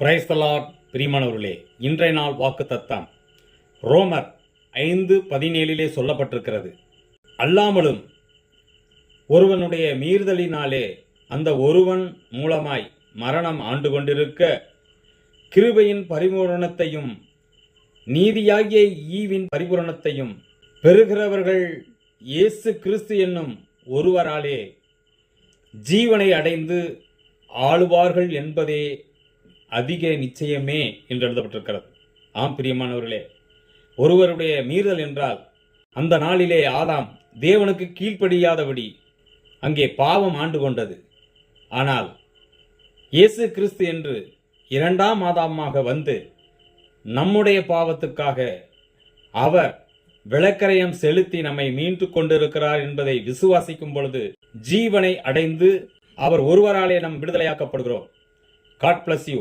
Praise the Lord. பிரியமானவர்களே, இன்றைய நாள் வாக்குத்தத்தம் ரோமர் 5:17 சொல்லப்பட்டிருக்கிறது. அல்லாமலும் ஒருவனுடைய மீறுதலினாலே அந்த ஒருவன் மூலமாய் மரணம் ஆண்டு கொண்டிருக்க, கிருபையின் பரிபூரணத்தையும் நீதியாகிய ஈவின் பரிபூரணத்தையும் பெறுகிறவர்கள் இயேசு கிறிஸ்து என்னும் ஒருவராலே ஜீவனை அடைந்து ஆளுவார்கள் என்பதே அதிக நிச்சயமே என்று எழுதப்பட்டிருக்கிறது. ஆம் பிரியமானவர்களே, ஒருவருடைய மீறுதல் என்றால் அந்த நாளிலே ஆதாம் தேவனுக்கு கீழ்ப்படியாதபடி அங்கே பாவம் ஆண்டு கொண்டது. ஆனால் இயேசு கிறிஸ்து என்று இரண்டாம் ஆதாமாக வந்து நம்முடைய பாவத்துக்காக அவர் விளக்கரையம் செலுத்தி நம்மை மீண்டு கொண்டிருக்கிறார் என்பதை விசுவாசிக்கும் பொழுது ஜீவனை அடைந்து அவர் ஒருவராலே நாம் விடுதலையாக்கப்படுகிறோம். God bless you.